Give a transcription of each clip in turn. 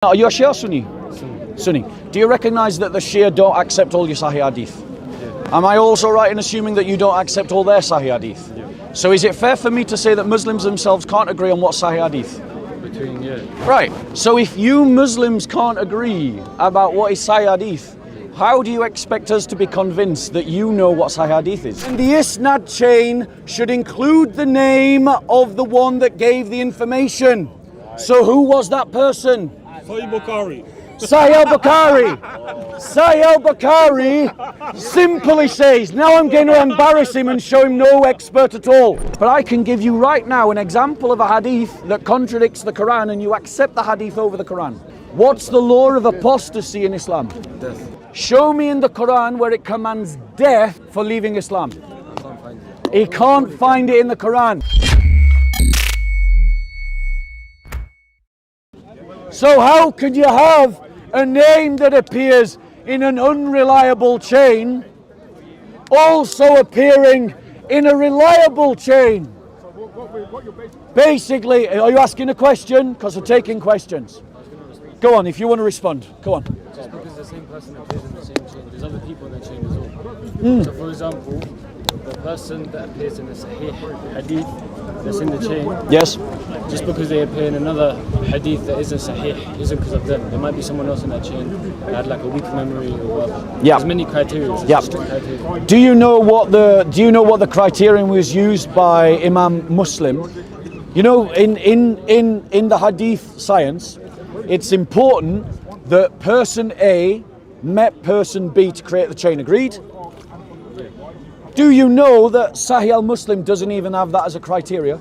Are you a Shia or Sunni? Sunni. Do you recognize that the Shia don't accept all your Sahih Hadith? Yeah. Am I also right in assuming that you don't accept all their Sahih Hadith? Yeah. So is it fair for me to say that Muslims themselves can't agree on what Sahih Hadith? Right. So if you Muslims can't agree about what is Sahih Hadith, how do you expect us to be convinced that you know what Sahih Hadith is? And the Isnad chain should include the name of the one that gave the information. So who was that person? Sahih Bukhari. Sahih al-Bukhari. Sahih al-Bukhari simply says, now I'm going to embarrass him and show him no expert at all. But I can give you right now an example of a hadith that contradicts the Quran and you accept the hadith over the Quran. What's the law of apostasy in Islam? Death. Show me in the Quran where it commands death for leaving Islam. I can't find it. He can't find it in the Quran. So how could you have a name that appears in an unreliable chain also appearing in a reliable chain? Basically, are you asking a question? Because we're taking questions. Go on, if you want to respond. Go on. Just because the same person appears in the same chain, there's other people in the chain as well. So for example, the person that appears in the Sahih Hadith that's in the chain, Yes. just because they appear in another Hadith that isn't Sahih, isn't because of them. There might be someone else in that chain that had like a weak memory or whatever. Yeah. There's many criteria. There's Yeah. strict criteria. Do you know what the criterion was used by Imam Muslim? You know, in the Hadith science, it's important that person A met person B to create the chain. Agreed? Do you know that Sahih al-Muslim doesn't even have that as a criteria?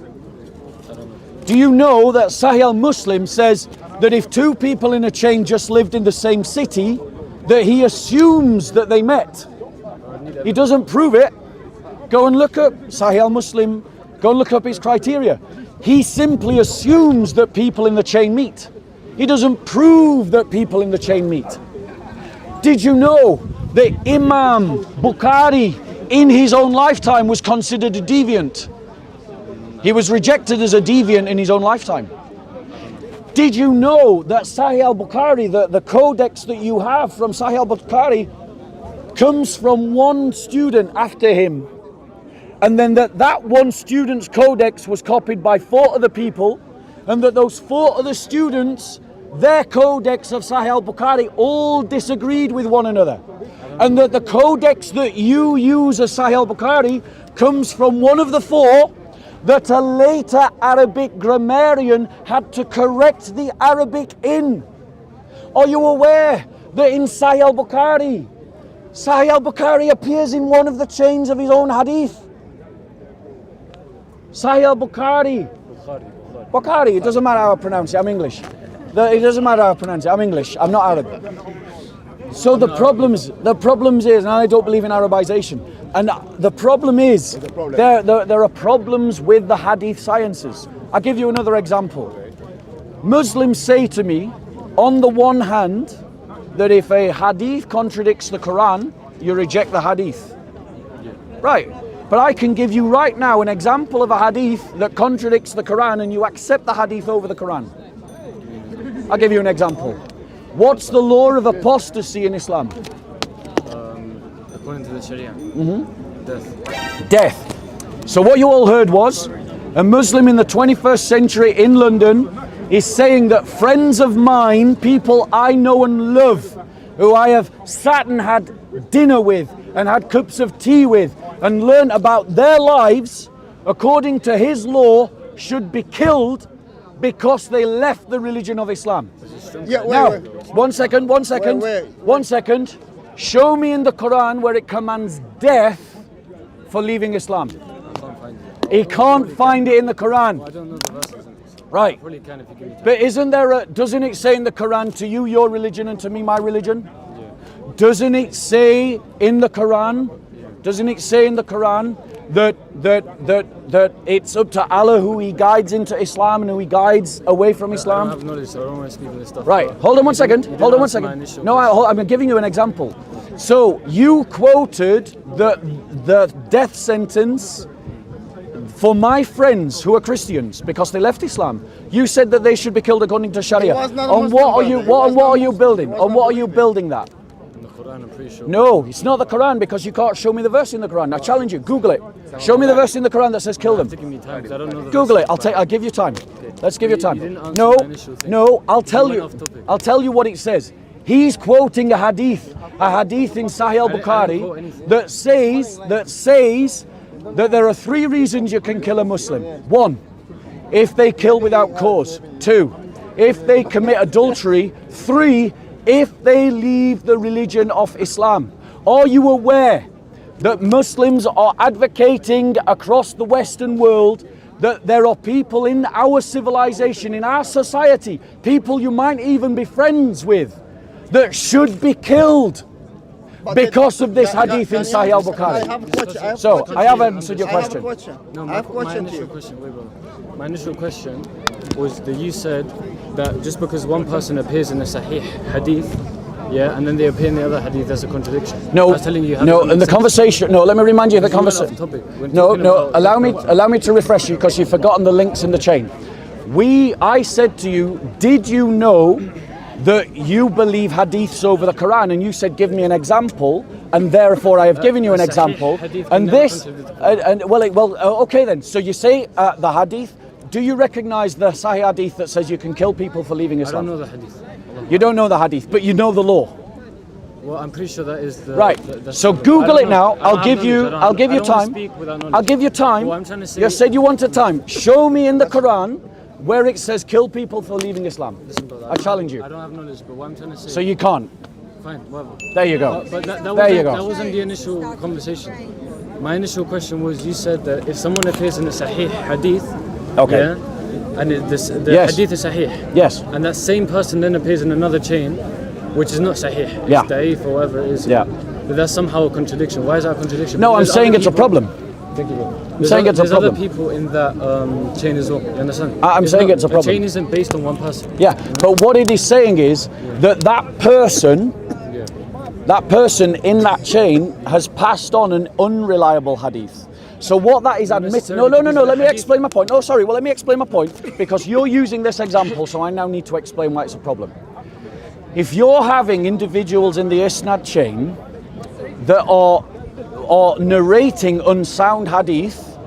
Do you know that Sahih al-Muslim says that if two people in a chain just lived in the same city, that he assumes that they met? He doesn't prove it. Go and look up Sahih al-Muslim. Go and look up his criteria. He simply assumes that people in the chain meet. He doesn't prove that people in the chain meet. Did you know that Imam Bukhari in his own lifetime was considered a deviant? He was rejected as a deviant in his own lifetime. Did you know that Sahih al-Bukhari, the codex that you have from Sahih al-Bukhari, comes from one student after him, and then that one student's codex was copied by 4 other people, and that those 4 other students, their codex of Sahih al-Bukhari all disagreed with one another, and that the codex that you use as Sahih al-Bukhari comes from one of the 4 that a later Arabic grammarian had to correct the Arabic in. Are you aware that in Sahih al-Bukhari appears in one of the chains of his own hadith? Sahih al-Bukhari. Bukhari, it doesn't matter how I pronounce it, I'm English. It doesn't matter how I pronounce it, I'm English, I'm not Arab. So the problems is, and I don't believe in Arabization, and the problem is, there are problems with the hadith sciences. I'll give you another example. Muslims say to me, on the one hand, that if a hadith contradicts the Quran, you reject the hadith. Right. But I can give you right now an example of a hadith that contradicts the Quran and you accept the hadith over the Quran. I'll give you an example. What's the law of apostasy in Islam? According to the Sharia, death. Death. So what you all heard was a Muslim in the 21st century in London is saying that friends of mine, people I know and love, who I have sat and had dinner with and had cups of tea with and learned about their lives, according to his law, should be killed because they left the religion of Islam. Yeah, Now, one second. Show me in the Quran where it commands death for leaving Islam. I can't find it. He can't find it in the Quran. I don't know the verses. Right. I probably can if you give me time. But doesn't it say in the Quran, to you your religion and to me my religion? Yeah. Doesn't it say in the Quran? Doesn't it say in the Quran that it's up to Allah who He guides into Islam and who He guides away from I Islam? don't have knowledge, so I don't want to speak on this stuff. Right. but Hold on one you second. didn't Hold on one answer my second. initial No, question. I'm giving you an example. So you quoted the death sentence For my friends who are Christians, because they left Islam, you said that they should be killed according to Sharia. On what are you? What are you building? On what are you building that? In the Quran, I'm pretty sure. No, it's not the Quran, because you can't show me the verse in the Quran. I challenge you. Google it. Show me the verse in the Quran that says kill them. Give me time, 'cause I don't know the Google verse. it. I'll give you time. Let's give you You time. didn't answer No, my initial thing. no. I'll tell went you. off topic. I'll tell you what it says. He's quoting a hadith in Sahih I didn't quote al-Bukhari anything. that says that there are 3 reasons you can kill a Muslim. 1, if they kill without cause. 2, if they commit adultery. 3, if they leave the religion of Islam. Are you aware that Muslims are advocating across the Western world that there are people in our civilization, in our society, people you might even be friends with, that should be killed because of this hadith in Sahih al-Bukhari? So, I have answered your question. No, my initial question, wait, brother. My initial question was that you said that just because one person appears in a Sahih hadith, yeah, and then they appear in the other hadith, there's a contradiction. No, I was telling you how no, to and the make sense. conversation. No, let me remind you of the You went off conversation. topic. We're No, talking no. about- Allow me to refresh you, because you've forgotten the links in the chain. I said to you, did you know that you believe hadiths over the Quran? And you said, give me an example, and therefore I have given you an Sahih example. hadith And can never this, contradict the okay then. So you say the hadith. Do you recognize the Sahih hadith that says you can kill people for leaving I Islam? don't know the hadith. You don't know the hadith, but you know the law. Well, I'm pretty sure that is the Right. the- So I Google don't it know. now. I don't I'll have give knowledge. you. I don't I'll give you I don't wanna time. speak without knowledge. I'll give you time. What I'm trying to say. You said you wanted time. Show me in the Quran where it says kill people for leaving Islam. Listen, brother, I challenge you. I don't have knowledge, but what I'm trying to say. So you can't. Fine, whatever. There you go. But that There wasn't, you go. That wasn't the initial conversation. My initial question was, you said that if someone appears in a Sahih hadith, Okay. yeah, and the Yes. hadith is Sahih, Yes. and that same person then appears in another chain, which is not Sahih, it's Yeah. Da'if or whatever it is. Yeah. But that's somehow a contradiction. Why is that a contradiction? No, I'm Because saying other it's a people- problem. Thank you, bro. saying it's a There's problem. other people in that chain as well. You understand? I'm saying it's a problem. A chain isn't based on one person. Yeah. But what it is saying is that Yeah. that person in that chain has passed on an unreliable hadith. So what that is admitting. No, necessarily because let the me hadith- explain my point. No, sorry. Well, let me explain my point, because you're using this example, so I now need to explain why it's a problem. If you're having individuals in the isnad chain that are narrating unsound hadith,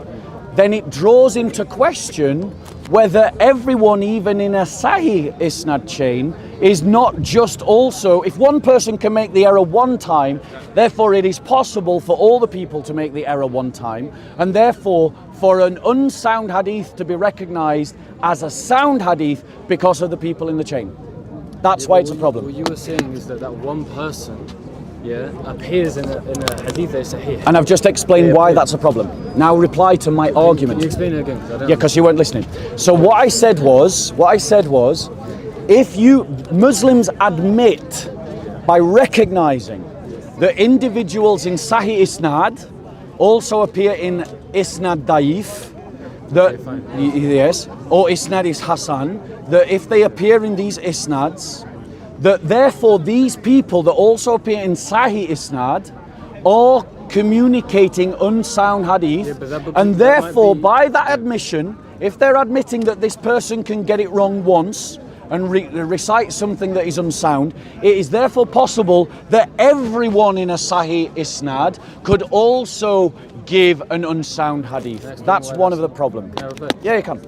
then it draws into question whether everyone, even in a Sahih isnad chain, is not just also, if one person can make the error one time, therefore it is possible for all the people to make the error one time, and therefore for an unsound hadith to be recognized as a sound hadith because of the people in the chain. That's why it's a problem. What you were saying is that one person, yeah, appears in a hadith that is Sahih. And I've just explained why that's a problem. Now reply to my argument. Can you explain it again? 'Cause I don't Yeah, because you weren't listening. So what I said was, if you Muslims admit by recognizing that individuals in Sahih Isnad also appear in Isnad Daif, that yes, or Isnad is Hasan, that if they appear in these Isnads, that therefore these people that also appear in Sahih Isnad are communicating unsound hadith, Yeah, but that and might therefore be- by that admission, if they're admitting that this person can get it wrong once and recite something that is unsound, it is therefore possible that everyone in a Sahih Isnad could also give an unsound hadith. That's why one of that's- the problems. Can I revert? Yeah, you can.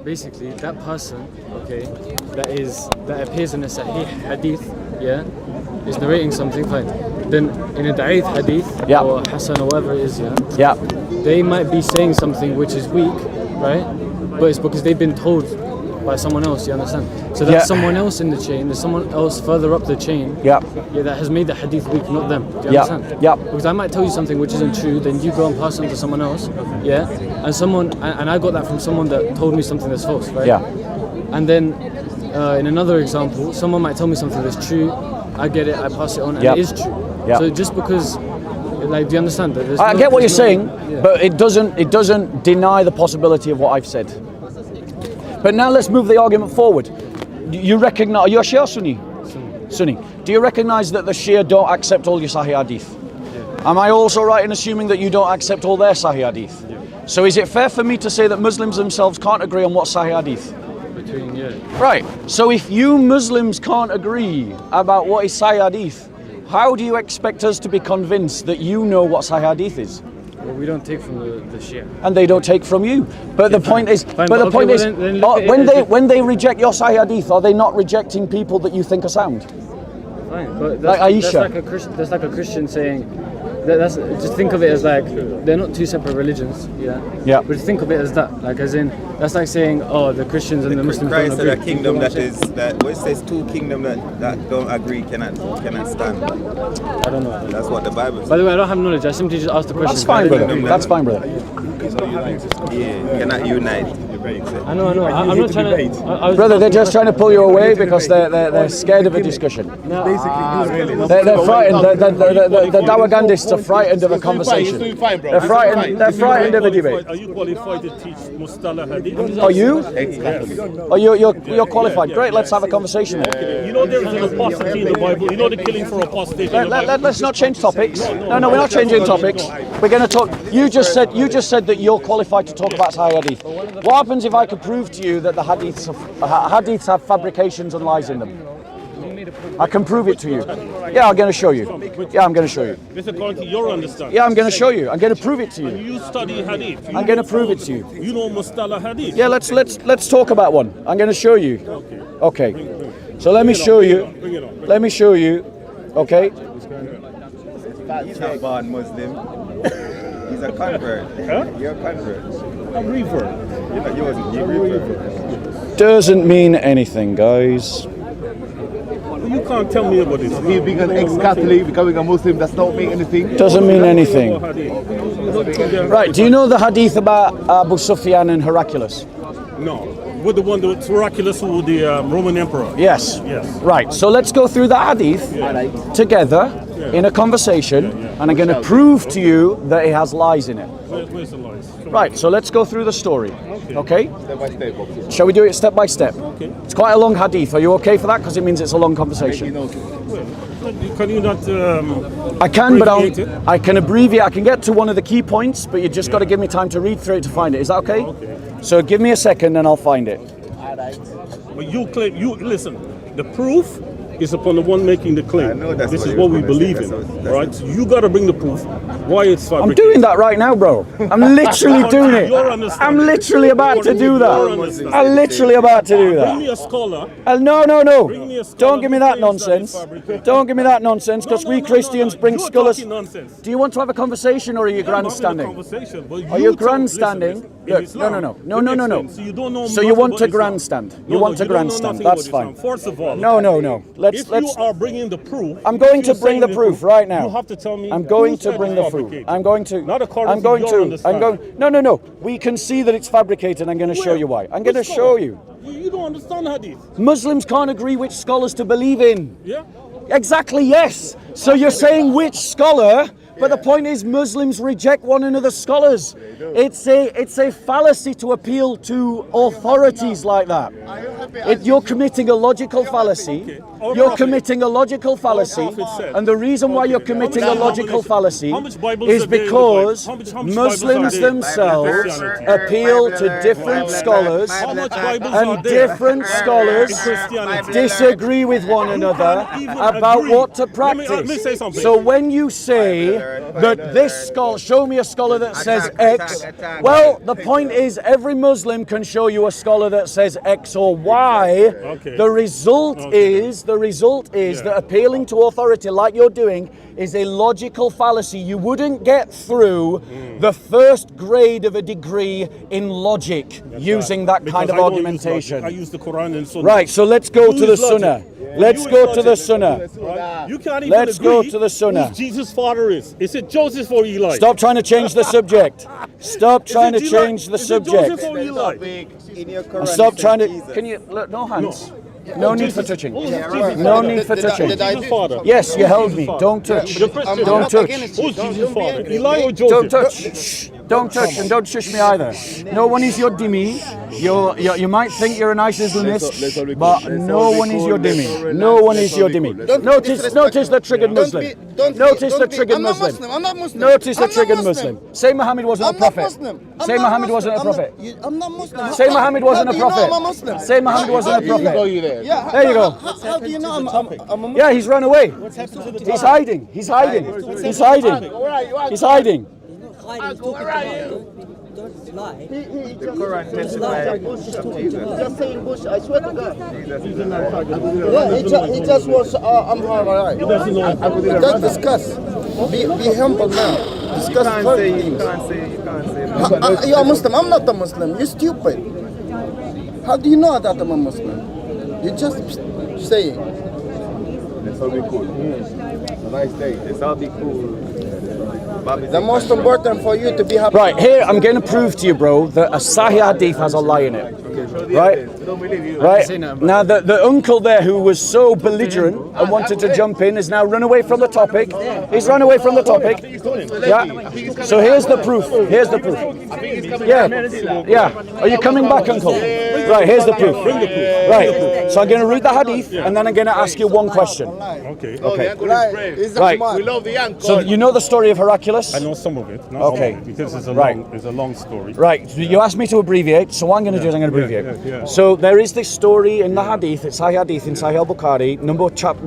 Basically, that person, okay, that appears in a Sahih hadith, yeah, is narrating something, fine. Then in a Da'if hadith, Yeah. or Hasan or whatever it is, yeah, Yeah. they might be saying something which is weak, right? But it's because they've been told by someone else, you understand? So that's Yeah. someone else in the chain, there's someone else further up the chain, Yeah. yeah, that has made the hadith weak, not them. Do you Yeah. understand? Yeah. Because I might tell you something which isn't true, then you go and pass it on to someone else, yeah? And I got that from someone that told me something that's false, right? Yeah. And then in another example, someone might tell me something that's true, I get it, I pass it on, and Yep. it is true. Yep. So just because, like, do you understand that? I get what you're saying, yeah. but it doesn't deny the possibility of what I've said. But now let's move the argument forward. You recognize, are you a Shia or Sunni? Sunni. Do you recognize that the Shia don't accept all your Sahih Hadith? Am I also right in assuming that you don't accept all their Sahih Hadith? So is it fair for me to say that Muslims themselves can't agree on what Sahih Hadith? Right. So if you Muslims can't agree about what is Sahih Hadith, how do you expect us to be convinced that you know what Sahih Hadith is? Well, we don't take from the Shia. And they don't take from you. But the point is, when they reject your Sahih Hadith, are they not rejecting people that you think are sound? Fine, but Like Aisha. that's like a Christian saying, that's just think of it as like they're not two separate religions. Yeah. Yeah. But just think of it as that, like as in that's like saying, oh, the Christians and the Muslims Christ don't said agree. a kingdom that is that where it says two kingdoms that don't agree cannot stand. I don't know. That's what the Bible says. By the way, I don't have knowledge. I simply just asked the question. That's fine, brother. That's fine, brother. Yeah, cannot unite. I know. I'm not trying to. I was Brother, they're just trying to pull you away because they're scared of a discussion. They're frightened. The Dawagandists are frightened of a conversation. They're frightened of a debate. Are you qualified to teach Mustalah Hadith? Are you? Oh, you're qualified. Great, let's have a conversation then. You know there's an apostasy in the Bible. You know the killing for apostasy in the Bible. Let's not change topics. No, we're not changing topics. We're going to talk. You just said that you're qualified to talk about Sahih Hadith. What happens if I could prove to you that the hadiths have fabrications and lies in them? I can prove it to you. Yeah, I'm going to show you. Yeah, I'm going to show you. This is according to your understanding. Yeah, I'm going to show you. I'm going to prove it to you. You study Hadith. I'm going to prove it to you. You know Mustalah Hadith. Yeah, let's talk about one. I'm going to show you. Okay. So let me show you. Let me show you. Okay. He's not born Muslim. He's a convert. Huh? You're a convert. A revert. You wasn't. You revert. Doesn't mean anything, guys. You can't tell me about this. He being an ex-Catholic, becoming a Muslim, does not mean anything. Doesn't mean anything. Right, do you know the hadith about Abu Sufyan and Heraclius? No. With the one that's Heraclius, who the Roman emperor. Yes. Yes. Right, so let's go through the hadith together in a conversation, and I'm going to prove to you that it has lies in it. Where's the lies? Right, so let's go through the story. Okay? Step by step. Shall we do it step by step? Okay. It's quite a long hadith. Are you okay for that? Because it means it's a long conversation. Can you not? I can, but abbreviate it? I can abbreviate. I can get to one of the key points, but you just got to give me time to read through it to find it. Is that okay? Okay. So give me a second and I'll find it. But you claim, listen, the proof is upon the one making the claim. I know that's this what is he what was we gonna say. believe in, That's all right? So you got to bring the proof why it's I'm fabricated. doing that right now, bro. I'm literally doing it. Your understanding. I'm literally about to do Your that. understanding. I'm literally about to do Bring me that. a scholar. No. Bring me a scholar Don't give me who that claims that it's nonsense. fabricated. Don't give me that nonsense, because we Christians bring You're scholars. talking nonsense. Do you want to have a conversation or are you I'm having a grandstanding? conversation, but Are you tell- listen, grandstanding? listen, in Look, Islam, no. let me explain. So you don't know So you nothing want about to Islam. grandstand. You No, want to you don't know grandstand. nothing That's about fine. Islam. First of all, No. Let's. if you are bringing the proof, I'm going if to you're bring the saying proof right now. You have to tell me. I'm going who to said bring it's the proof. fabricated. I'm going to. Not according I'm going to your to. I'm understanding. going. No. We can see that it's fabricated. I'm going to show you why. I'm going to Which show scholar? you. You don't understand Hadith. Muslims can't agree which scholars to believe in. Yeah. Exactly. Yes. So you're saying which scholar? But the point is, Muslims reject one another's scholars. It's a fallacy to appeal to authorities like that. You're committing a logical fallacy. Our You're prophet- committing a logical fallacy, prophet said- and the reason why you're committing a How much logical fallacy how much Bibles is are there in the because Bible? How much Muslims Bibles are there? themselves Christianity. appeal to different scholars, How much Bibles are and there different in scholars Christianity? disagree with one another can't even about agree. what to Let me practice. say something. So when you say that this scholar, show me a scholar that says X, well, the point is every Muslim can show you a scholar that says X or Y. Okay. The result is that appealing to authority like you're doing is a logical fallacy. You wouldn't get through the first grade of a degree in logic using that Because kind of I don't use argumentation. logic. I use the Quran and Sunnah. Right, so let's go You to the use logic. Sunnah. Yeah. Let's You go use to the logic. Sunnah. Right? You can't even Let's go agree to the Sunnah. who Jesus' father is. Is it Joseph or Eli? Stop trying to change the subject. Stop trying to Is it Eli? change the Is it subject. Joseph or Eli? In your Quran, Stop it trying says to. Jesus. Can you look? No hands. No. No Oh, need for Jesus. touching. Who's Jesus' No father? need for touching. Jesus' father. Yes, you held me. Don't touch. The Christian. Don't touch. Who's Jesus' father? Eli or Don't Joseph? touch. Shh. Don't touch and don't shush me either. No one is your dhimmi. You might think you're a nice Islamist, but no one is your dhimmi. No one is your dhimmi. Notice the triggered Muslim. Notice the triggered Muslim. I'm not Muslim. Notice the I'm not triggered Muslim. Muslim. Say Muhammad wasn't a I'm not prophet. Muslim. I'm Say not Muhammad wasn't a Muslim. prophet. I'm not Muslim. Say Muhammad wasn't a How do you know prophet. I'm a Muslim? Say Muhammad wasn't a You go prophet. you there. Yeah, There you go. How do you know I'm a Muslim? Yeah, he's run away. He's hiding. He's hiding. He's hiding. He's hiding. Where are you? Don't lie. The Quran testifies of Jesus. Just saying Bush, I swear to God. Jesus. Yeah, he just was, I'm alright. Just discuss. Be humble now. You Discuss can't first say, you things. can't say. You're a Muslim. I'm not a Muslim. You're stupid. How do you know that I'm a Muslim? You're just saying. Let's all be cool. Have a nice day. Let's all be cool. The most important for you to be happy. Right, here I'm going to prove to you, bro, that a Sahih Hadith has a lie in it. Right? Right? Now, the uncle there who was so belligerent and wanted to jump in has now run away from the topic. He's run away from the topic. Yeah. So here's the proof. Here's the proof. Yeah. Yeah. Are you coming back, uncle? Right, here's the proof. Right. So I'm going to read the Hadith and then I'm going to ask you one question. Okay. Right. We love the uncle. So you know the story of Heraclius? I know some of it. Not Okay. all of it, because it's a Right. long story. Right, so you asked me to abbreviate, so what I'm going to do is I'm going to abbreviate. Yeah. So there is this story in the Hadith, it's Sahih Hadith in Sahih al-Bukhari,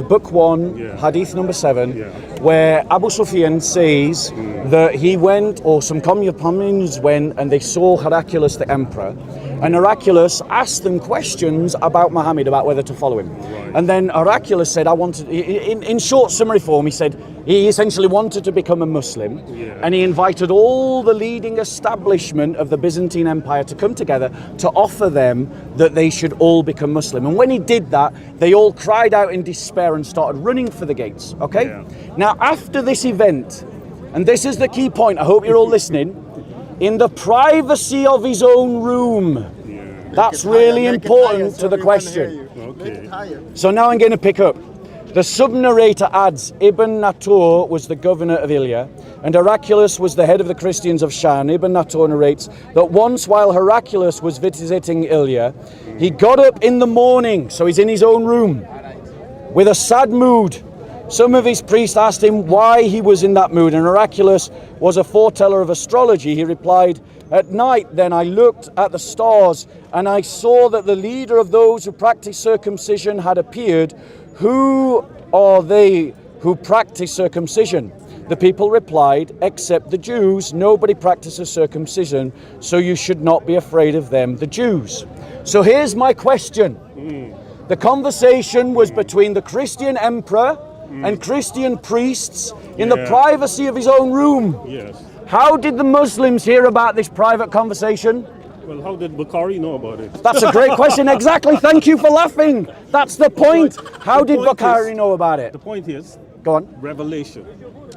book 1, Yeah. Hadith number 7, Yeah. where Abu Sufyan says that he went, or some companions went, and they saw Heraclius the emperor, and Heraclius asked them questions about Muhammad, about whether to follow him. And then Heraclius said, I wanted, in short summary form, he said, he essentially wanted to become a Muslim, and he invited all the leading establishment of the Byzantine Empire to come together to offer them that they should all become Muslim. And when he did that, they all cried out in despair and started running for the gates. Okay? Yeah. Now, after this event, and this is the key point, I hope you're all listening, in the privacy of his own room, that's really important to the question. Okay. So now I'm going to pick up. The sub-narrator adds, Ibn Natur was the governor of Ilya, and Heraclius was the head of the Christians of Shan. Ibn Natur narrates that once while Heraclius was visiting Ilya, he got up in the morning, so he's in his own room, with a sad mood. Some of his priests asked him why he was in that mood, and Heraclius was a foreteller of astrology. He replied, at night then I looked at the stars, and I saw that the leader of those who practice circumcision had appeared. Who are they who practice circumcision? The people replied, except the Jews. Nobody practices circumcision, so you should not be afraid of them, the Jews. So here's my question. The conversation was between the Christian emperor and Christian priests in the privacy of his own room. Yes. How did the Muslims hear about this private conversation? Well, how did Bukhari know about it? That's a great question. Exactly. Thank you for laughing. That's the point. How did Bukhari know about it? The point is, Go on. revelation.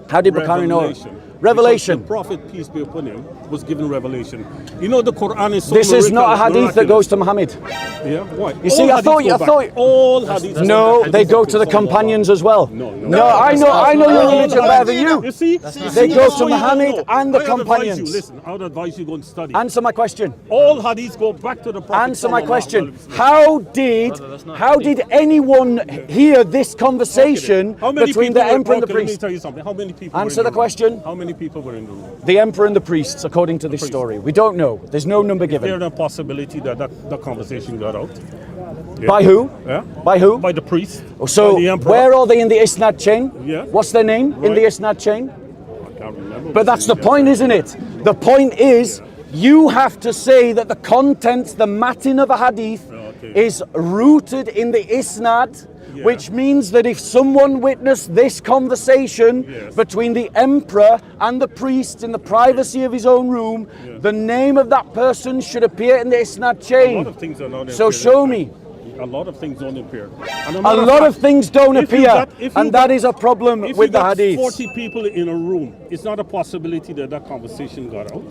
How did Bukhari know? Revelation. Revelation. Because the Prophet, peace be upon him, was given revelation. You know the Quran is so This is not a hadith that goes to Muhammad. Yeah, why? You see, I thought all hadiths. No, they go to the companions as well. No. I know your religion better than you. You see? They go to Muhammad and the companions. Listen, I would advise you go and study. Answer my question. All hadiths go back to the Prophet. Answer my sallallahu question. alaihi wasallam. How did anyone hear this conversation How many between people the emperor and the okay, let me priest? tell you something. How many people Answer were the in question. How many people were in the room? The emperor and the priests, according to this priests. story. We don't know. There's no number Is there given. a possibility that that conversation got out? Yeah. By who? Yeah? By who? By the priest. So by the emperor. where are they in the Isnad chain? Yeah. What's their name in the Right. Isnad chain? I can't remember. But that's the point, isn't it? The point is, you have to say that the contents, the matin of a hadith, is rooted in the Isnad, which means that if someone witnessed this conversation between the emperor and the priest in the privacy of his own room, the name of that person should appear in the Isnad A chain. lot of things are not So appear. show me. A lot of things don't appear. And A lot of things don't if you appear, got- if you and got- that is a problem if with you the got hadith. 40 people in a room, it's not a possibility that that conversation got out.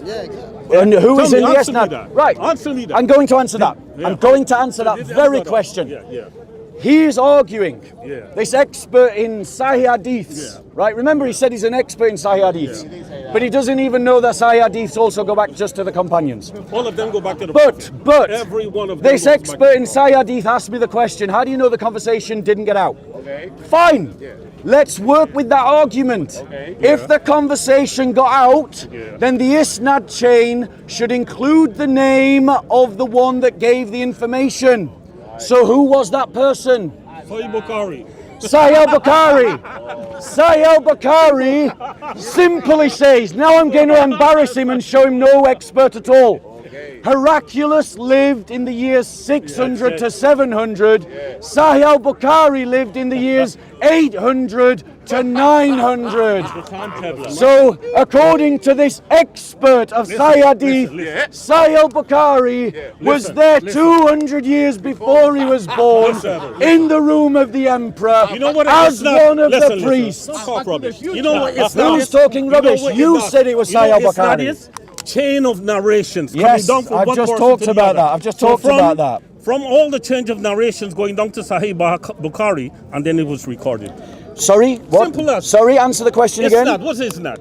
And who is Tell in me, the answer me Isnad? that. Right. Answer me that. I'm going to answer that. Yeah. I'm going to answer that Did it very got out? question. Yeah. he is arguing, Yeah. this expert in Sahih Hadiths, right? Remember, he said he's an expert in Sahih Hadiths, but he doesn't even know that Sahih Hadiths also go back just to the companions. All of them go back to the But every one of them this goes back expert in Sahih Hadith asked me the question, how do you know the conversation didn't get out? Okay. Fine. Let's work with that argument. Okay. If the conversation got out, then the isnad chain should include the name of the one that gave the information. So who was that person? Sahih Bukhari. Sahih al-Bukhari. Sahih al-Bukhari simply says, now I'm going to embarrass him and show him no expert at all. Heraclius lived in the years 600 to 700. Sahih al-Bukhari lived in the years 800 to 900. So, according to this expert of Sahih Hadith, Sahih al-Bukhari was there 200 years before he was born in the room of the emperor You know what? as It's not- one of listen, the priests. Don't talk rubbish. You know what? It's Who's talking rubbish? You said it was Sahih al-Bukhari. Chain of narrations. Yes, coming down from I've one just person talked to the about other. that. I've just So talked about that. From all the change of narrations going down to Sahih Bukhari, and then it was recorded. Sorry? What? Simple as. Sorry, answer the question It's again. not. What is not?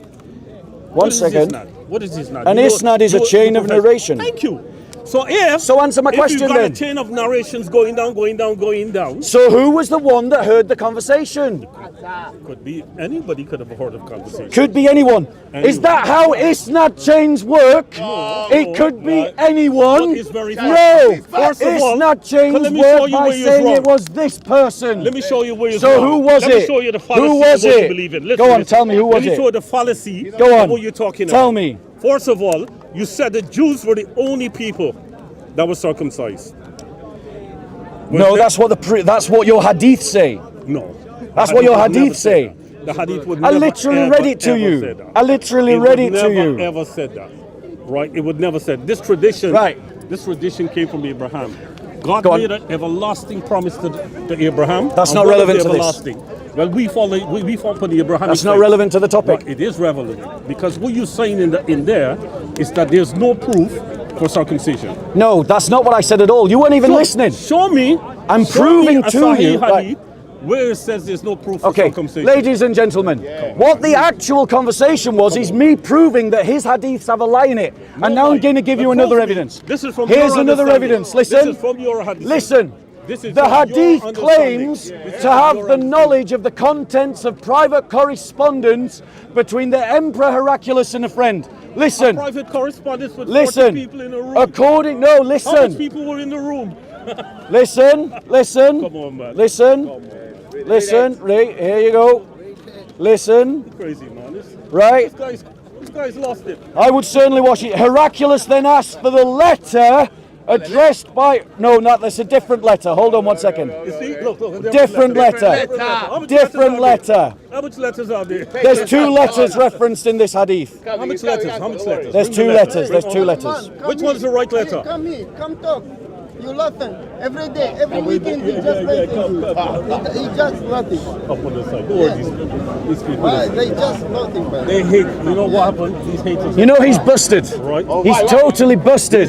One second. What is isnad? An isnad is a chain of narration. Thank you. So if So answer my question if you've got then. a chain of narrations going down, going down, going down, So who was the one that heard the conversation? could be anybody could have heard of conversation. Could be anyone. Is that how isnnad chains work? It could be anyone. But it's very No. First of all, Isnad chains let me show work you by where you're saying wrong. it was this person. Let me show you where you're So wrong. who was Let it? me show you the fallacy Who was of what it? you believe in. Go on, tell me, who was Let me it? show you the fallacy Go on. of what you're talking Tell about. me. First of all, you said the Jews were the only people that were circumcised. No, that's what your hadith say. No. That's The what your hadith would hadith never say. that. The hadith would I never, literally ever, read it to ever you. say that. I literally It read would it to never, you. ever said that. Right? It would never said. This tradition, Right. This tradition came from Abraham. God Go on. made an everlasting promise to Abraham. That's and not what is relevant to this. everlasting? Well, we follow the Abrahamic. That's not faith. relevant to the topic. But it is relevant because what you're saying in there is that there's no proof for circumcision. No, that's not what I said at all. You weren't even So, listening. Show me. I'm show proving me a to Sahih you, right. Hadith where it says there's no proof for Okay, circumcision. ladies and gentlemen, what the actual conversation was is me proving that his hadiths have a lie in it. And now I'm going to give you But another trust me, evidence. This is from Here's your another understanding. evidence. Listen. This is from your hadith. Listen. This is The from your hadith understanding. claims This is to from have your the understanding. knowledge of the contents of private correspondence between the Emperor Heraclius and a friend. Listen. Private correspondence with 40 Listen. people in a room. How much Listen. people were in the room? Listen. Come on, man. Listen. Listen. Right, here you go. Listen. Crazy, man. Right. This guy's lost it. I would certainly watch it. Heraclius then asked for the letter addressed by... No, that's a different letter. Hold on one second. You see? Look. Different letter. How much Different letters are letter. there? How much letters are there? There's two letters referenced in this hadith. How much letters? How much letters? There's Bring two the letters. There's two Come letters. on, come Which one's the right here. letter? Come here, come talk. You laughing every day, every weekend. You just laughing. He just laughing. Up on the side. Who are these people? Why? They just laughing, man. They hate. You know what happened? These haters. You know he's busted. Right? He's totally busted.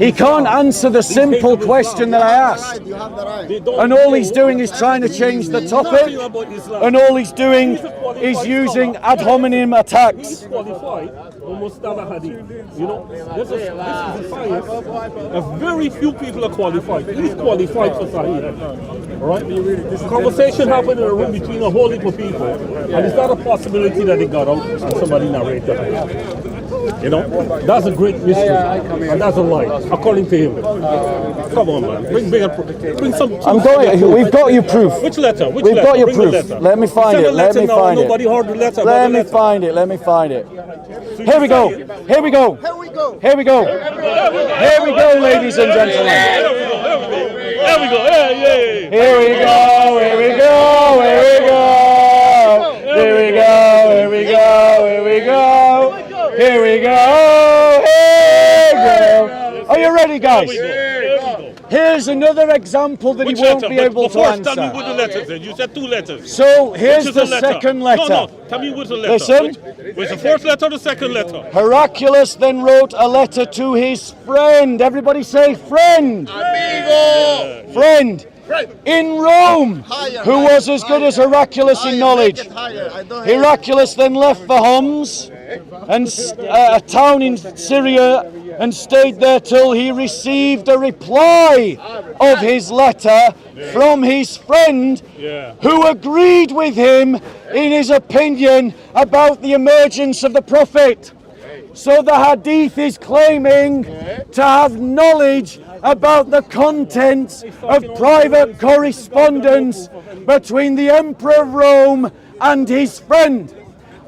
He can't answer the simple question that I asked. Right, you have the right. They don't And all he's know doing is trying to change the topic. nothing about Islam. And all he's doing is using ad hominem attacks. He's qualified for Mustalah Hadith. You know, this is a science. A very few people are qualified. He's qualified for Sahih Hadith. Right? Conversation happened in a room between a whole heap of people, and it's not a possibility that it got out and somebody narrated it. You know, that's a great mystery, and that's a lie, according to him. Come on, man, bring some. I'm going. We've got you proof. Which letter? Which We've letter? got your Bring the proof. letter. Let me find Send it. the Let letter me now. find it. Nobody heard the letter. Let me find it. Let me find it. Here we go. Here we go. Here we go. Here we go. Here we go, ladies and gentlemen. There we go. Yeah. Here we go. Here we go. Here we go. Here we go. Here we go. Here we go. Here we go. Here we go. Are you ready, guys? Here's another example that he won't be able to First, tell me answer. what the letter said. You said two letters. So here's Which is the letter? second letter. No, tell me which the letter. Listen. Which the first letter or the second letter? Heraclius then wrote a letter to his friend. Everybody say friend. Amigo. Friend. in Rome who was as good as Heraclius in knowledge. Heraclius then left for Homs, and a town in Syria, and stayed there till he received a reply of his letter from his friend who agreed with him in his opinion about the emergence of the Prophet. So the Hadith is claiming to have knowledge about the contents of private correspondence between the Emperor of Rome and his friend.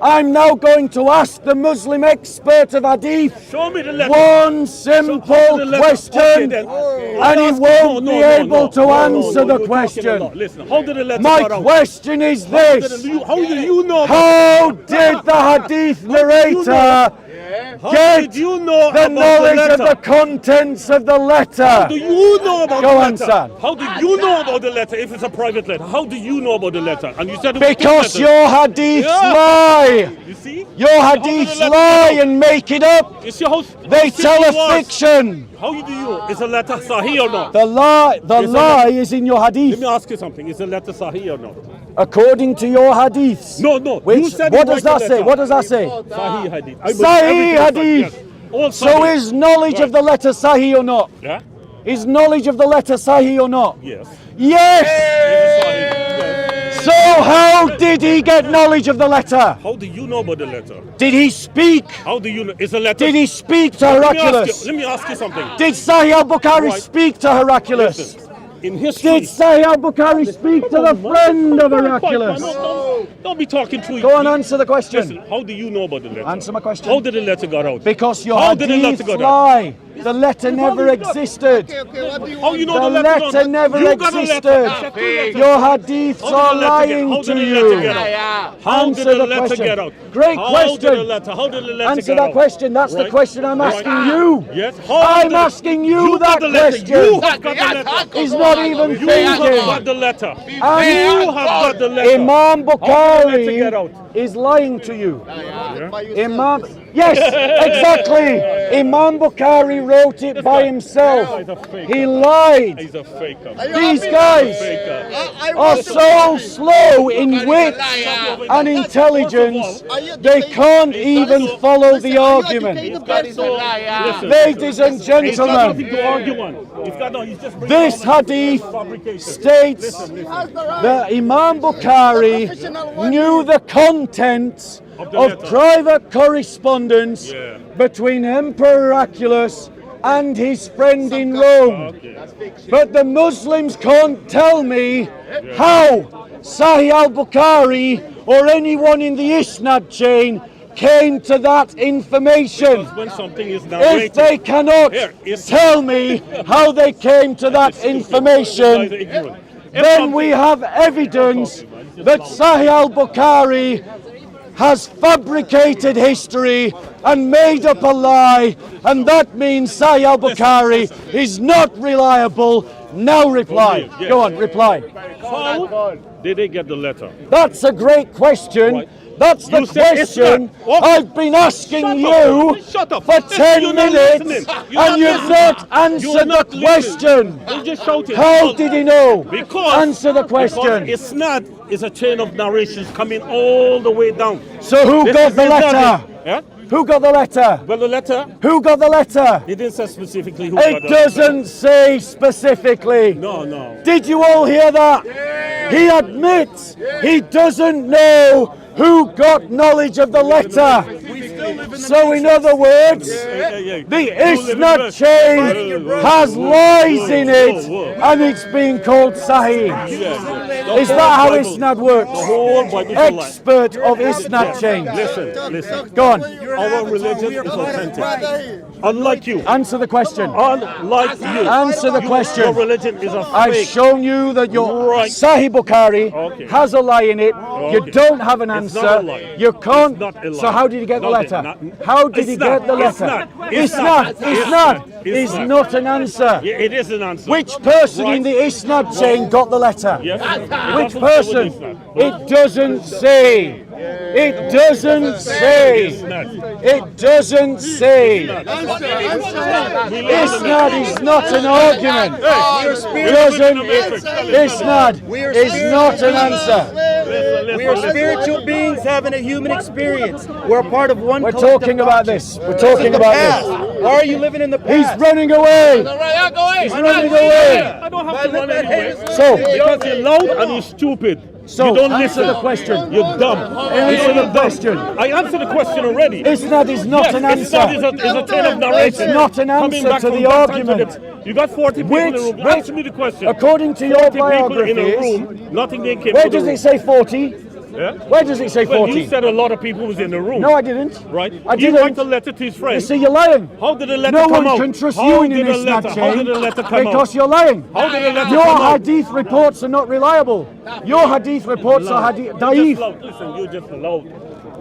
I'm now going to ask the Muslim expert of Hadith one simple question, and he won't be able to answer the question. Listen, how did the letter My get out? question is this: How do you know? how did the Hadith narrator get you know the about knowledge the of letter? the contents of the letter? How do you know about Go the on, letter? son. How do you know about the letter if it's a private letter? How do you know about the letter? And you said it was Because two letters. your Hadiths lie. You see? Your Hadiths lie and make it up. You see how They tell a simple it was? fiction. How do you? Is a letter Sahih or not? The lie is in your Let Hadith. me ask you something. Is a letter Sahih or not? According to your Hadiths. No. You Which, said what it does like that a say? letter. What does that say? Sahih Hadith. I believe Sahih everything is Hadith. Yes. All So Sahih. is knowledge of the letter Sahih or not? Yeah? Is knowledge of the letter Sahih or not? Yes. Yes! It is Sahih. Yes. So how did he get knowledge of the letter? How do you know about the letter? Did he speak? How do you know? Is a letter? Did he speak to Let me ask Heraclius? you- Let me ask you something. Did Sahih al-Bukhari Right. speak to Heraclius? Listen, in history. Did Sahih al-Bukhari speak to the friend of Heraclius? Don't be talking through. Go on, answer the question. Listen, how do you know about the letter? Answer my question. How did the letter get out? Because your How did the letter Hadiths go down? lie. The letter never existed. How you know The the letter? letter never You got a letter. existed. Your Hadiths How are did the letter get- lying how to did the letter you. get out? How Answer did the the letter question. get out? Great How question. did the letter? How did the letter Answer get that out? question. That's the Right. question I'm Right. asking you. Yes. I'm did the- asking you got that the letter. question. You have got the letter. He's not even You have got thinking. the letter. And You have got the letter. Imam How did the letter get Bukhari out? is lying to you. Imam, yes, exactly. Imam Bukhari wrote it by himself. He's a faker. He lied. He's a faker. These guys Faker. are so slow in wit and intelligence, they can't even follow the argument. Listen. Ladies and He's got gentlemen, nothing to argue on. He's just bringing this all the hadith fabrication. states that Imam Bukhari knew the contents Of the of letter. private correspondence Yeah. between Emperor Heraclius and his friend in Rome. Okay. But the Muslims can't tell me how Sahih al-Bukhari or anyone in the Isnad chain came to that information. Because when something is If narrated, they cannot Here, it's- tell me how they came to that You guys are information, ignorant. If then something- we have evidence that Sahih al-Bukhari has fabricated history and made up a lie, and that means Sahih al-Bukhari is not reliable. Now reply. Yeah. Go on, reply. How did they get the letter? That's a great question. Right. That's the You said it's question not. I've been asking Shut you up. Shut up. for Listen, 10 you're not minutes, listening. You're and you've listening. not answered You're the not listening. question. You just shouted. How did he know? Because Answer the question. Because it's not. It's a chain of narrations coming all the way down. So who This got is the not letter? it. Yeah? Who got the letter? Well, the letter. Who got the letter? It didn't say specifically who got It the doesn't say specifically. No. Did you all hear that? He admits he doesn't know who got knowledge of the letter. So in other words, the Isnad chain has lies in it, and it's being called Sahih. Is that how Isnad works? The whole Bible is a lie. Expert of Isnad chain. Listen. Go on, Our religion is authentic. Unlike you. answer the question. Unlike you. Answer the Your question. religion is a I've fake. shown you that your Right. Sahih Bukhari Okay. has a lie in it. You Okay. don't have an It's answer. not a lie. You can't. It's not a lie. So how did he get the Nothing. letter? Not- How did he It's not. get the It's letter? not. It's not. It's not. It's It's not. not an answer. Yeah, it is an answer. Which person Right. in the Isnad chain got the letter? Yes. Which person? It doesn't say. It doesn't say. It doesn't say. Isnad is not an argument. Isnad is not an answer. We are spiritual beings having a human experience. We're part of one. We're talking about this. We're talking about this. Why are you living in the past? He's running away. He's running away. I don't have to run anyway. So, Because you're loud and you're stupid. so you don't answer listen. the question. You're dumb. Answer the question. I answered the question already. Isnad is not an It's not, answer. it's a chain of narration. It's not an Coming answer back to from the that time argument. to you got 40 people in the room. Which- Answer me the question. According to your 40 people in a biographies, room, nothing they came where to the does room. it say 40? Yeah? Where does it say Well, 40? you said a lot of people was in the room. No, I didn't. Right? I He didn't. wrote a letter to his You friend. see, you're lying. How did the letter No come one out? can trust How you in did this the letter, snap How chain did the letter come because out? you're lying. How did the letter Your come out? hadith reports are not reliable. Your hadith reports are hadith You're daif. just loud. Listen, you're just loud.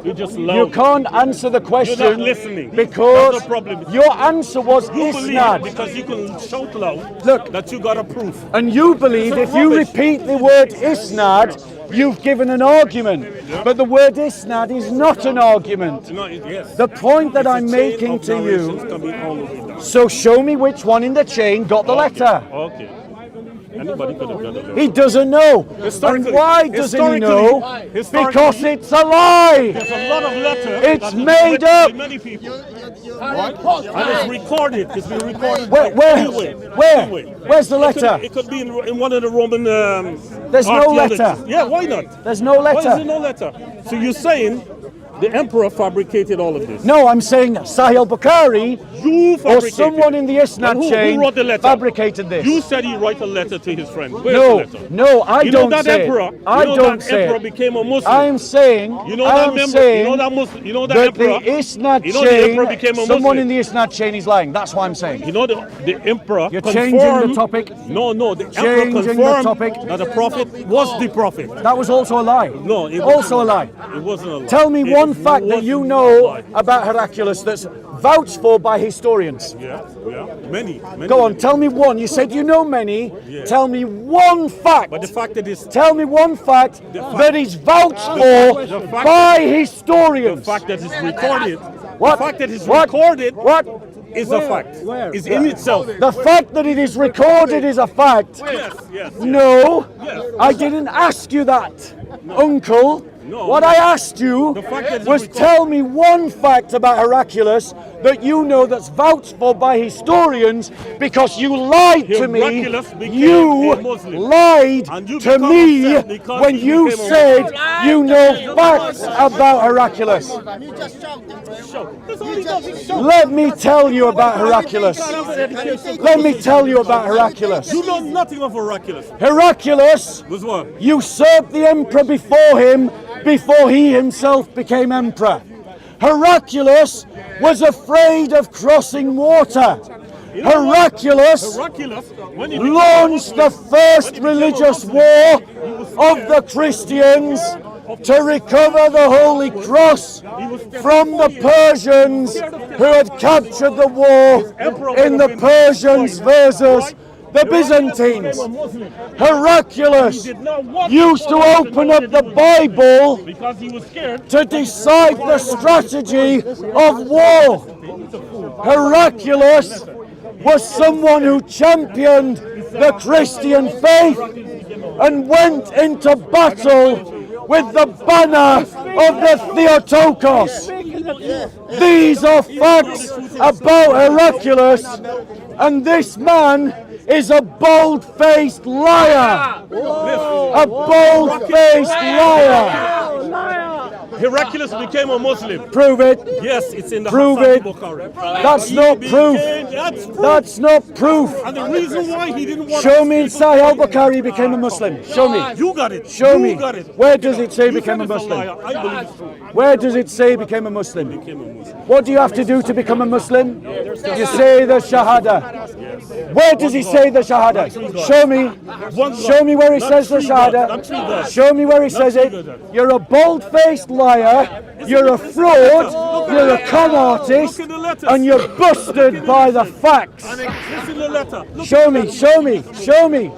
You're just loud. You can't answer the question listening. because That's the problem. your answer was You believe it isnad. because you can shout loud. Look. That you got a proof. And you believe if you rubbish. repeat the word isnad, you've given an argument. But the word isnad is not an argument. No, yes. The point that It's a I'm chain making of to narrations you, coming all over down. so show me which one in the chain got the letter. Okay. Anybody could have done it. He doesn't know. And Historically- why doesn't he know? historically- Because it's a lie. There's a lot of letters. It's that was made written up. by many people. Right? And it's recorded. It's been recorded. Where? Anyway. Where's the letter? It could be in one of the Roman. There's no archaeologists. letter. Yeah, why not? There's no Why is there letter. no letter? So you're saying the emperor fabricated all of this? No, I'm saying Sahih Bukhari You or fabricated. someone in the Isnad And who chain wrote the letter? fabricated this. You said he wrote a letter to his friend. Where's No, the letter? no, I You know don't that say emperor. it. I you know don't that say emperor it. became a Muslim. I'm saying, You know that I'm member. saying You know that Muslim. You know that that emperor. the Isnad You know the emperor became chain, a someone Muslim. in the Isnad chain is lying. That's what I'm saying. You know the emperor. You're confirmed, changing the topic. No, the Changing emperor the confirmed topic. that the prophet was the prophet. That was also a lie. No, it also a wasn't lie. It wasn't a lie. Tell me It one fact that you wasn't a know lie. about Heraclius that's vouched for by historians. Yeah, many. Go on, tell me one. You said you know many. Yeah. Tell me one fact. But the fact that it's Tell me one fact that is vouched for the fact by the historians. fact that it's recorded. What? The fact that it's What? recorded What? is a fact. Is in itself. The fact that it is recorded is a fact. Yes. No, I didn't ask you that, Uncle. No. What I asked you The fact that it's was recorded. tell me one fact about Heraclius that you know that's vouched for by historians because you lied to me. Heraclius became You a Muslim. lied And you to become me upset because when he you became a said you know facts about Heraclius. That's all he does. Let me tell you about Heraclius. Let me tell you about Heraclius. You know nothing of Heraclius. Heraclius Was what? usurped the emperor before him, before he himself became emperor. Heraclius was afraid of crossing water. Heraclius when he launched the first religious war of the Christians to recover the Holy Cross from the Persians who had captured the war in the Persians versus the Byzantines. Heraclius used to open up the Bible because he was scared. to decide the strategy of war. Heraclius was someone who championed the Christian faith and went into battle with the banner of the Theotokos. These are facts about Heraclius, and this man is a bold-faced liar. A bold-faced liar. Heraclius became a Muslim. Prove it. Yes, it's in the Prove Hadith it. Bukhari. That's He not proof. became- That's proof. That's not proof. And the reason why he didn't want Show me in Sahih al-Bukhari became a Muslim. Show me. You got it. Show You me. got it. Where does it say You became a said it's Muslim? liar. I believe it's true. Where does it say became a Muslim? Became a Muslim. What do you have to do to become a Muslim? You say the Shahada. Where does he say the Shahada? Show me. Show me where he says the Shahada. Show me where he says it. You're a bold-faced liar. You're a fraud. You're a con artist. And you're busted by the facts. It's in the letter. Look Show me. Show me. Show me.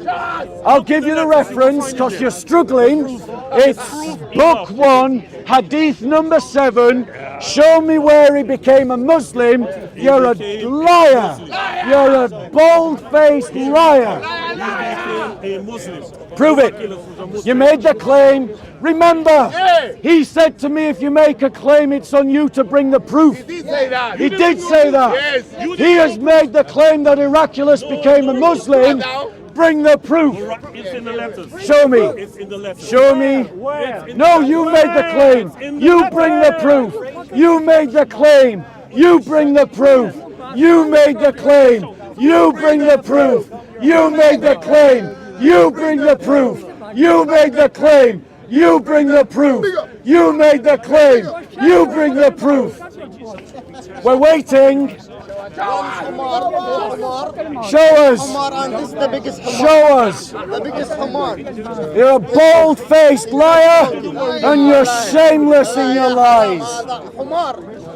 I'll give you the reference because you're struggling. It's book 1, hadith number 7. Show me where he became a Muslim. You're a liar. You're a bold-faced liar. A Muslim. Prove it. You made the claim. Remember, he said to me, if you make a claim, it's on you to bring the proof. He did say that. He did say that. He has made the claim that Heraclius became a Muslim. Bring the proof. It's in the letters. Show me. It's in the letters. Show me. No, you made the claim. You bring the proof. You made the claim. You bring the proof. You made the claim. You bring the proof. You made the claim. You bring the proof. You made the claim. You bring the proof. You made the claim. You bring the proof. We're waiting. Show us. Show us. The biggest hamar. You're a bold-faced liar and you're shameless in your lies.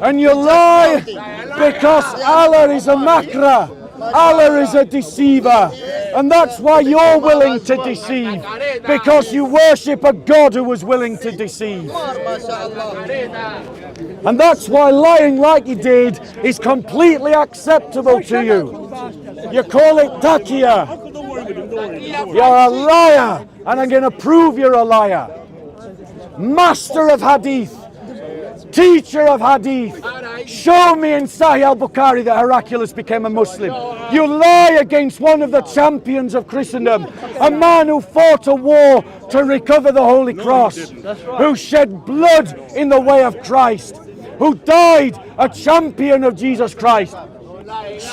And you lie because Allah is a makra. Allah is a deceiver. And that's why you're willing to deceive. Because you worship a God who was willing to deceive. And that's why lying like you did is completely acceptable to you. You call it Taqiyya. You're a liar. And I'm going to prove you're a liar. Master of Hadith. Teacher of Hadith. Show me in Sahih al-Bukhari that Heraclius became a Muslim. You lie against one of the champions of Christendom. A man who fought a war to recover the Holy Cross. Who shed blood in the way of Christ. Who died a champion of Jesus Christ.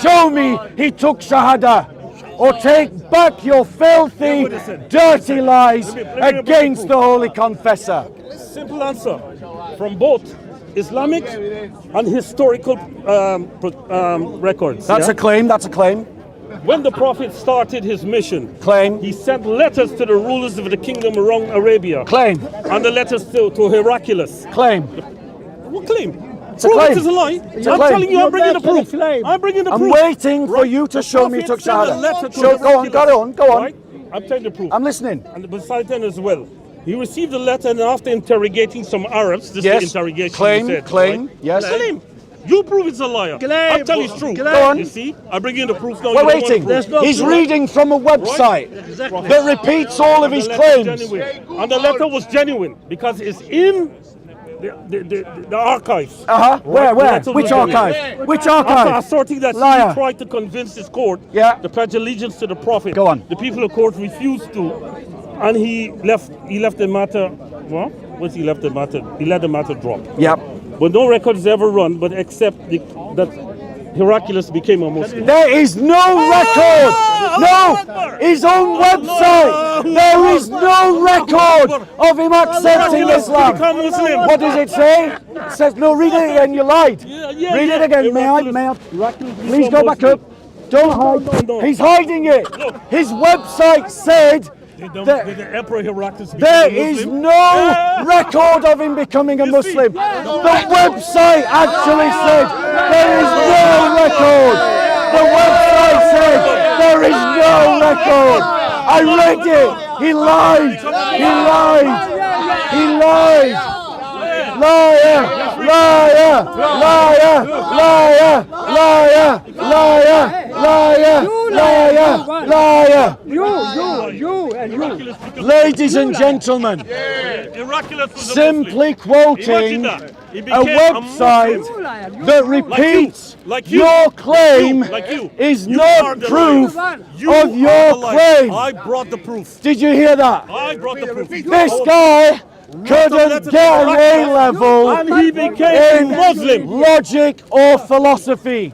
Show me he took Shahada. Or take back your filthy, dirty lies against the Holy Confessor. Simple answer. From both Islamic and historical records. That's a claim, that's a claim. When the Prophet started his mission, Claim. he sent letters to the rulers of the kingdom around Arabia. Claim. And the letters to Heraclius. Claim. What claim? It's a Prove claim. it is a lie. It's a I'm claim. telling you, I'm bringing the proof. I'm bringing the I'm proof. waiting for you to show me you took Shahada. Show, go on, go on, go on. Right? I'm telling the proof. I'm listening. And beside that as well. He received a letter, and after interrogating some Arabs, this is the interrogation. Claim, he said, claim, right? yes. Claim. You prove it's a liar. I'm telling you it's true. Go on. You see, I bring in the proof now. We're waiting. He's reading from a website that repeats all of his claims. And the letter was genuine because it's in the archives. Where? Which archive? Which archive? After asserting that Liar. he tried to convince his court Yeah. to pledge allegiance to the Prophet. Go on. The people of court refused to, and he left the matter. Well, once he left the matter, he let the matter drop. Yep. But no records ever run, but except that Heraclius became a Muslim. There is no record. No, his own website. There is no record of him accepting Islam. Become Muslim. What does it say? It says, no, read it again, you lied. Read it again, may I? Please go back up. Don't hide. No. He's hiding it. His website said Did the Emperor Heraclius become there a Muslim? is no record of him becoming a Muslim. The website actually said there is no record. The website said there is no record. I read it. He lied. He lied. He lied. Liar. Liar. Liar. Liar. Liar. Liar. Liar. Liar. Liar. Ladies and gentlemen, simply quoting a website that repeats your claim is not proof of your claim. I brought the proof. Did you hear that? I brought the proof. This guy couldn't get an A level And he became in a Muslim. logic or philosophy.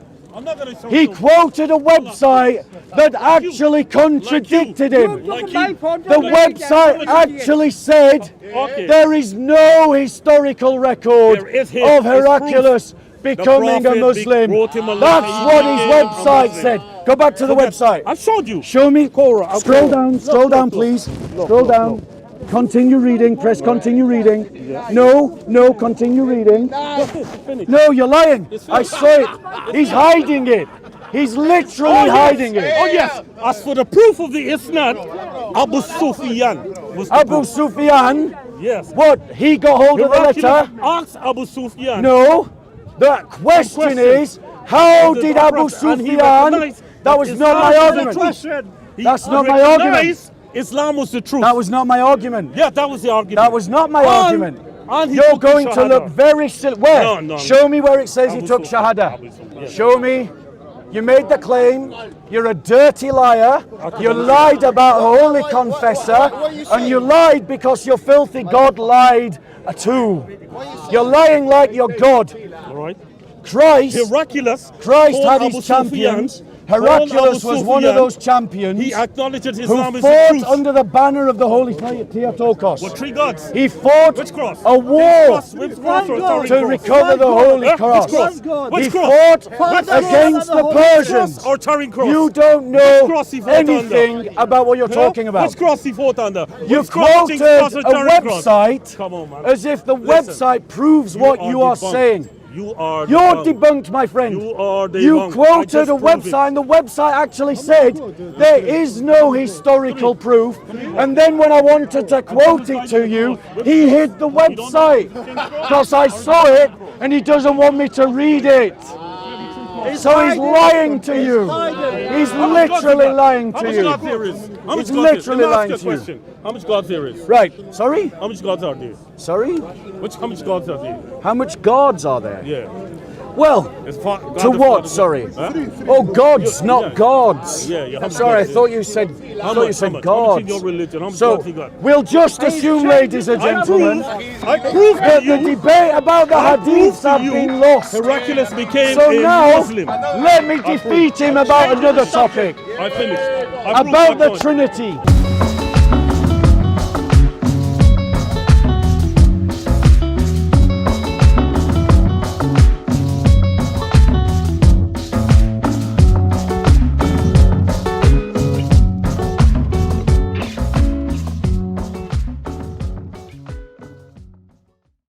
He quoted a website that actually contradicted him. The website actually said there is no historical record of Heraclius becoming a Muslim. That's what his website said. Go back to the website. I showed you. Show me. Scroll down, please. Scroll down. Continue reading. Press continue reading. No, continue reading. No, you're lying. I saw it. He's hiding it. He's literally hiding it. Oh yes. As for the proof of the isnad, Abu Sufyan was the Abu proof. Sufyan, Yes. what? He got hold of the Heraclius letter? asked Abu Sufyan. No. The question is, how did Abu Sufyan? That was not my argument. That's not my argument. Islam was the truth. That was not my argument. Yeah, that was the argument. That was not my argument. And he You're took the going to Shahada. look very silly. Where? No, no, Show me where it says he Abu took Sufyan. Shahada. Abu Sufyan. Show me. You made the claim. You're a dirty liar. You lied about a holy confessor. And you lied because your filthy God lied too. You're lying like your God. All right. Christ Heraclius had called his Abu champions. Sufyan, Heraclius called was Abu one of Sufyan. those champions He acknowledged that who Islam is the fought truth. under the banner of the Holy Theotokos. What, 3 gods? He fought Which cross? a war Which cross or towering to cross? recover the Holy Huh? Cross. Which cross? He Which cross? fought against the Persians. Or towering cross? You don't Which know cross he fought anything under? about what you're Huh? talking about. Which cross he fought under? You Which cross quoted cross or a towering cross? website Come on, man. as if the Listen, website proves what you are debunked. saying. You are You're debunked. debunked, my friend. You are debunked. You I quoted just a proved website, and the website actually said there is no historical proof. And then when I wanted to quote it to you, he hid the website because I saw it, and he doesn't want me to read it. So he's lying to you. He's literally lying How to much you. God there is? How much He's God there is? literally Let me lying ask you a to you. question. How much God there is? Right. Sorry? How much gods are there? Sorry? How much gods are there? How much gods are there? Yeah. Well, It's God to the what? Father. Sorry. Huh? Oh, gods, not Yeah. gods. Yeah, yeah. How much Sorry, I gods? thought you said. I How thought you much? said How much gods. in your religion? How much So gods you got? we'll just assume, ladies and gentlemen, I proved that to you. the debate about the I proved hadiths to have you been lost. Heraclius became So a now, Muslim. let me defeat him about another topic, I finished. I proved about my the point. Trinity.